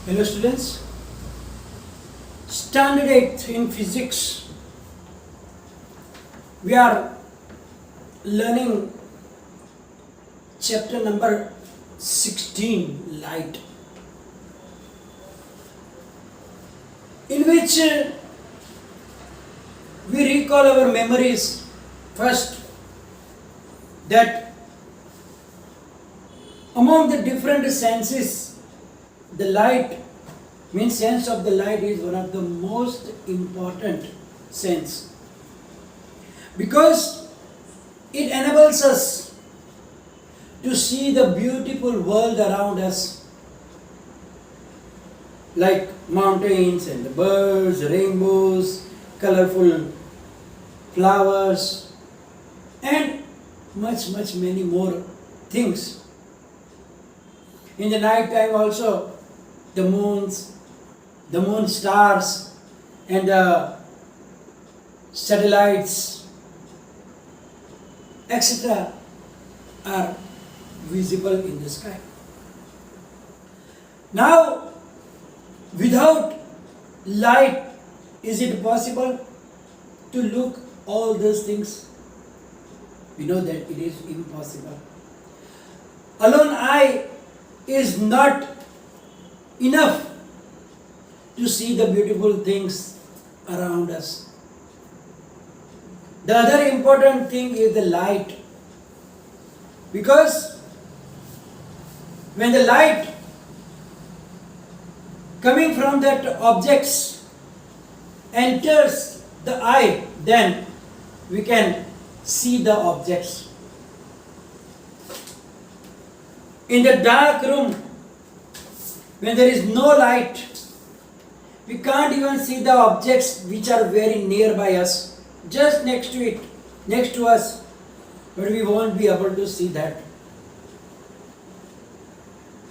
Hello students, standard 8th in physics. We are learning chapter number 16, light, in which we recall our memories first, that among the different senses, the light means sense of the light is one of the most important sense, because it enables us to see the beautiful world around us, like mountains and the birds, rainbows, colorful flowers, and much many more things. In the night time also, the moon stars, and the satellites, etc. are visible in the sky. Now, without light, is it possible to look all those things? We know that it is impossible. Alone eye is not enough to see the beautiful things around us. The other important thing is the light, because when the light coming from that objects enters the eye, then we can see the objects. In the dark room, when there is no light, we can't even see the objects which are very nearby us, just next to us, but we won't be able to see that.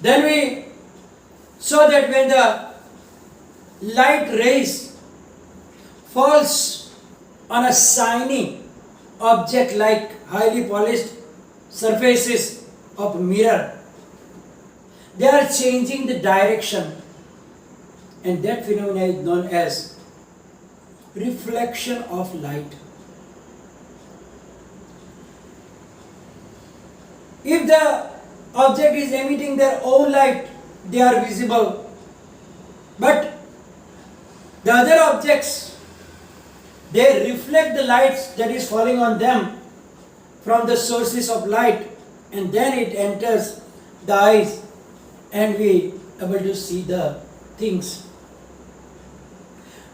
Then we saw that when the light rays falls on a shiny object like highly polished surfaces of mirror, they are changing the direction, and that phenomenon is known as reflection of light. If the object is emitting their own light, they are visible, but the other objects, they reflect the lights that is falling on them from the sources of light, and then it enters the eyes, and we are able to see the things.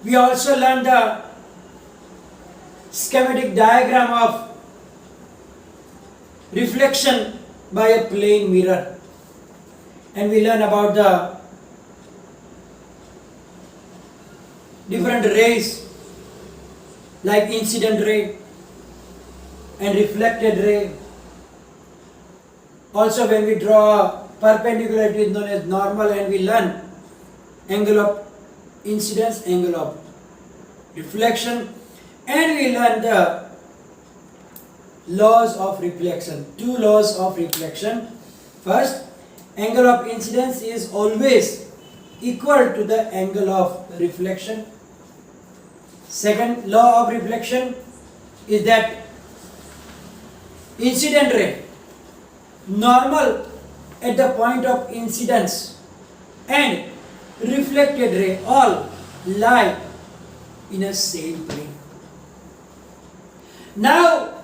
We also learned the schematic diagram of reflection by a plane mirror, and we learn about the different rays like incident ray and reflected ray. Also, when we draw perpendicular, it is known as normal, and we learn angle of incidence, angle of reflection, and we learn the laws of reflection. Two laws of reflection. First, angle of incidence is always equal to the angle of reflection. Second law of reflection is that incident ray, normal at the point of incidence, and reflected ray all lie in a same plane. Now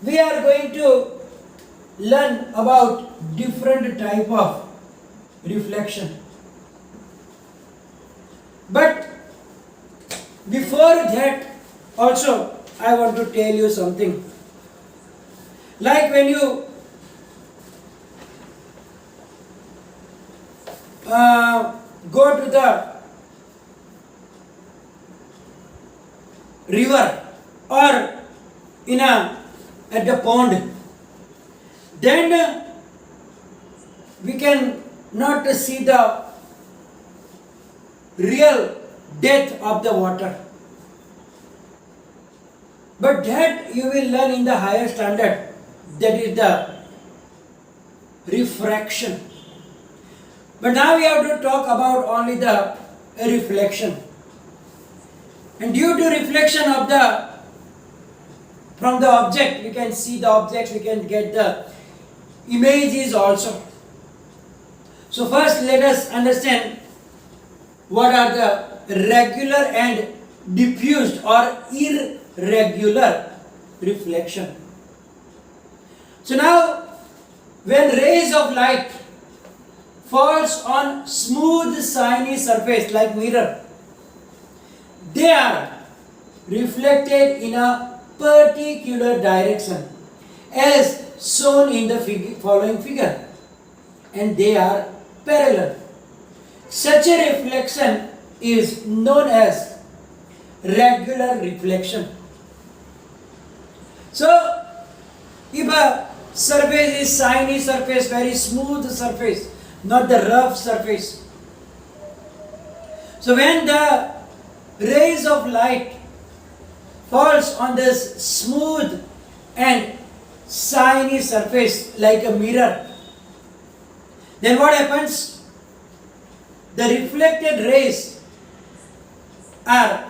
we are going to learn about different type of reflection. But before that, also I want to tell you something. Like when you go to the river or at the pond, then we can not see the real depth of the water. But that you will learn in the higher standard, that is the refraction. But now we have to talk about only the reflection. And due to reflection of the from the object, we can see the objects, we can get the images also. So first let us understand what are the regular and diffused or irregular reflection. So now when rays of light falls on smooth shiny surface like mirror, they are reflected in a particular direction as shown in the following figure, and they are parallel. Such a reflection is known as regular reflection. So if a surface is shiny surface, very smooth surface, not the rough surface, so when the rays of light falls on this smooth and shiny surface like a mirror, then what happens? The reflected rays are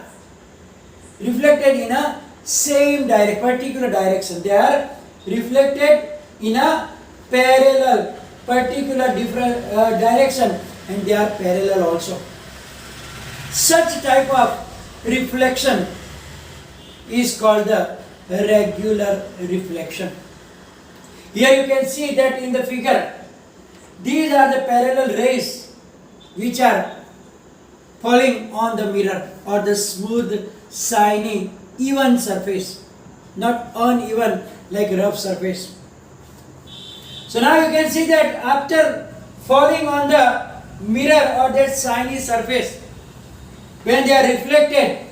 reflected in a same particular direction. They are reflected in a particular different direction, and they are parallel also. Such type of reflection is called the regular reflection. Here you can see that in the figure, these are the parallel rays which are falling on the mirror or the smooth, shiny, even surface, not uneven like rough surface. So now you can see that after falling on the mirror or that shiny surface, when they are reflected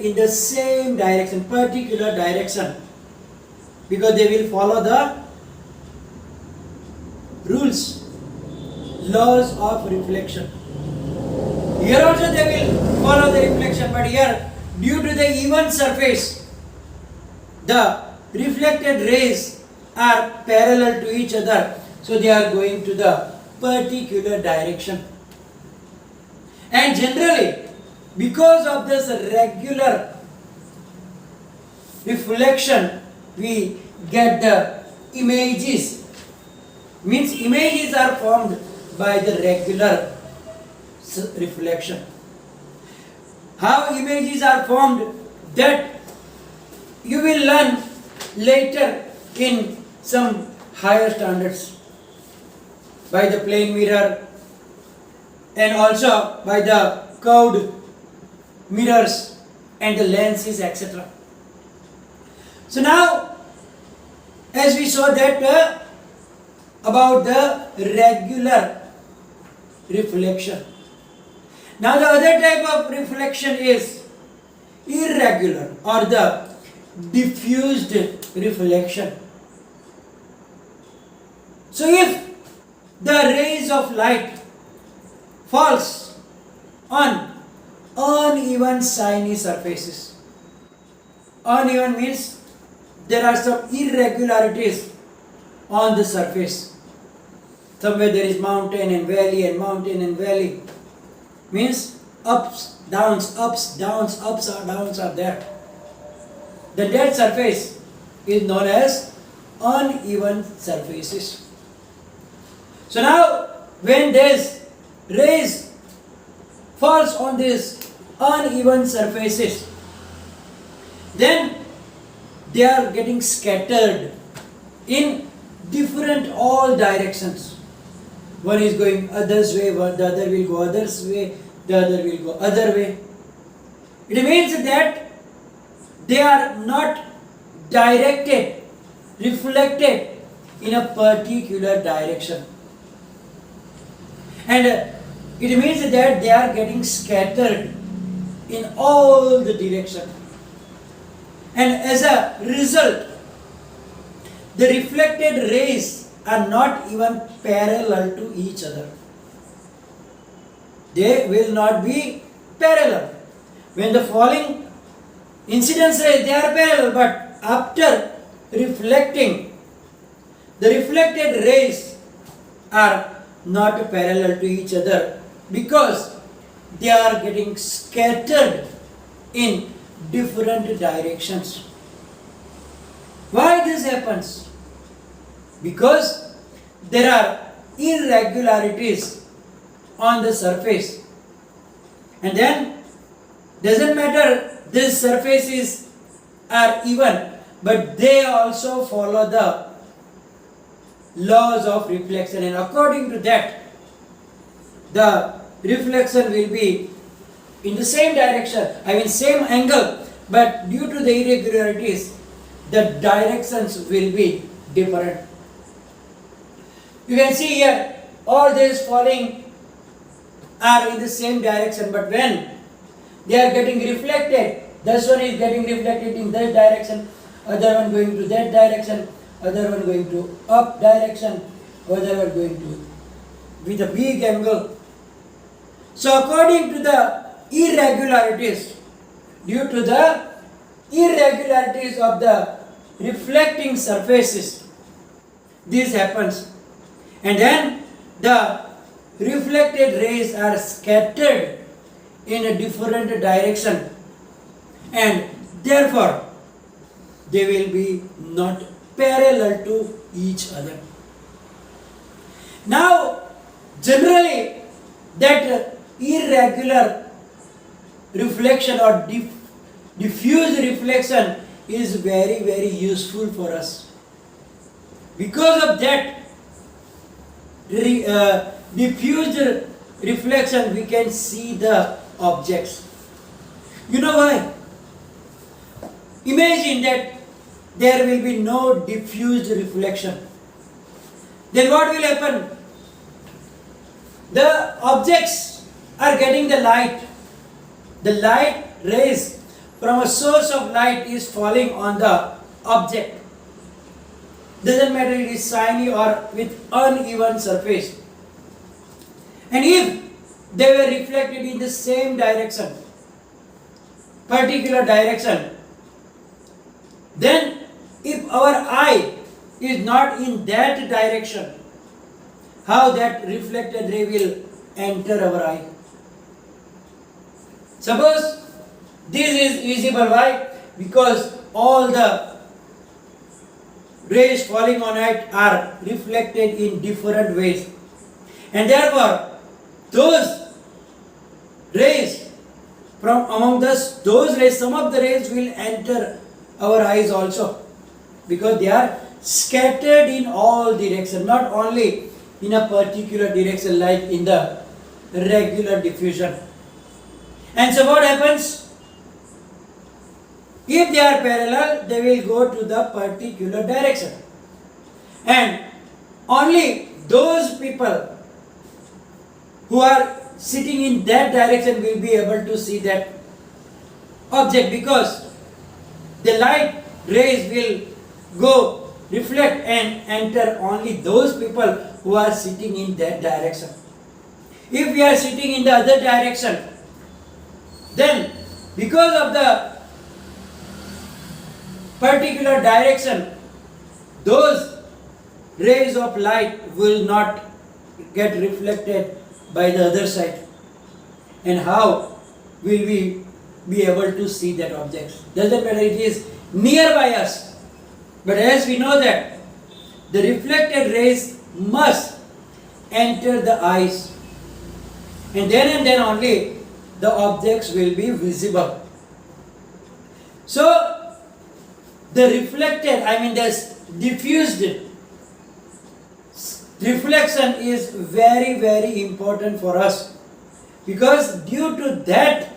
in the same direction, particular direction, because they will follow the rules, laws of reflection. Here also they will follow the reflection, but here due to the even surface, the reflected rays are parallel to each other, so they are going to the particular direction. And generally, because of this regular reflection, we get the images. Means images are formed by the regular reflection. How images are formed, that you will learn later in some higher standards, by the plane mirror and also by the curved mirrors and the lenses, etc. So now, as we saw that about the regular reflection. Now the other type of reflection is irregular or the diffused reflection. So if the rays of light falls on uneven shiny surfaces, uneven means there are some irregularities on the surface. Somewhere there is mountain and valley and mountain and valley. Means ups, downs, ups, or downs are there. The dead surface is known as uneven surfaces. So now when this rays falls on these uneven surfaces, then they are getting scattered in different all directions. One is going other's way, the other will go other's way, the other will go other way. It means that they are not directed, reflected in a particular direction. And it means that they are getting scattered in all the directions. And as a result, the reflected rays are not even parallel to each other. They will not be parallel. When the falling incidence rays, they are parallel, but after reflecting, the reflected rays are not parallel to each other because they are getting scattered in different directions. Why this happens? Because there are irregularities on the surface, and then doesn't matter this surfaces are even, but they also follow the laws of reflection, and according to that the reflection will be in the same direction, I mean same angle, but due to the irregularities the directions will be different. You can see here all these falling are in the same direction, but when they are getting reflected, this one is getting reflected in this direction, other one going to that direction, other one going to up direction, other one going to with a big angle. So according to the irregularities, due to the irregularities of the reflecting surfaces, this happens, and then the reflected rays are scattered in a different direction, and therefore they will be not parallel to each other. Now generally that irregular reflection or diffuse reflection is very very useful for us. Because of that diffused reflection we can see the objects. You know why? Imagine that there will be no diffused reflection. Then what will happen? The objects are getting the light. The light rays from a source of light is falling on the object. Doesn't matter it is shiny or with uneven surface. And if they were reflected in the same direction, particular direction, then if our eye is not in that direction, how that reflected ray will enter our eye? Suppose this is visible, why? Because all the rays falling on it are reflected in different ways, and therefore those rays from among those rays, some of the rays will enter our eyes also, because they are scattered in all directions, not only in a particular direction like in the regular diffusion. And so what happens? If they are parallel, they will go to the particular direction, and only those people who are sitting in that direction will be able to see that object, because the light rays will go reflect and enter only those people who are sitting in that direction. If we are sitting in the other direction, then because of the particular direction, those rays of light will not get reflected by the other side. And how will we be able to see that object? Doesn't matter it is nearby us, but as we know that the reflected rays must enter the eyes, and then only the objects will be visible. So the reflected, I mean this diffused reflection is very very important for us, because due to that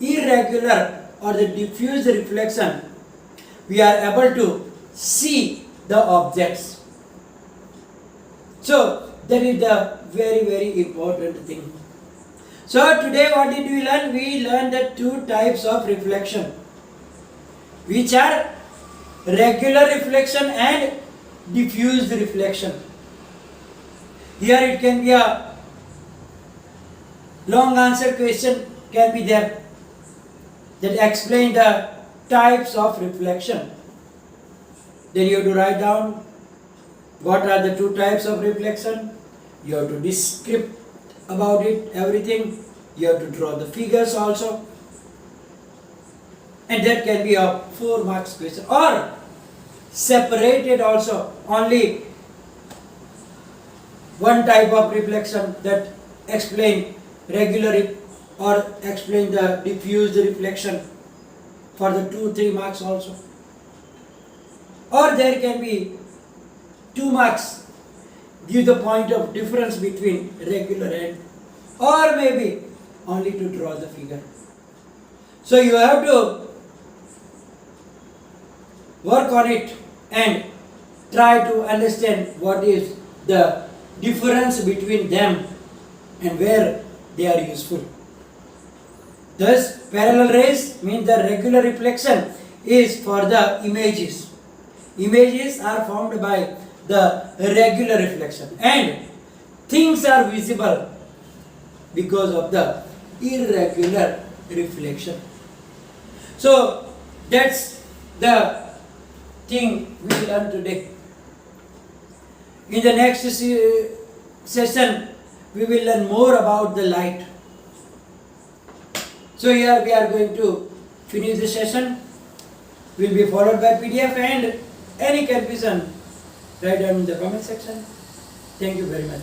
irregular or the diffused reflection we are able to see the objects. So that is the very very important thing. So today what did we learn? We learned the two types of reflection, which are regular reflection and diffused reflection. Here it can be a long answer question can be there that explain the types of reflection. Then you have to write down what are the two types of reflection, You have to describe about it, everything. You have to draw the figures also. And that can be a 4 marks question. Or separated also, only one type of reflection, that explain regular or explain the diffused reflection for the 2-3 marks also. Or there can be 2 marks, give the point of difference between regular and, or maybe only to draw the figure. So you have to work on it and try to understand what is the difference between them and where they are useful. Thus, parallel rays means the regular reflection is for the images. Images are formed by the regular reflection, and things are visible because of the irregular reflection. So that's the thing we learn today. In the next session, we will learn more about the light. So here we are going to finish the session. Will be followed by PDF, and any confusion write down in the comment section. Thank you very much.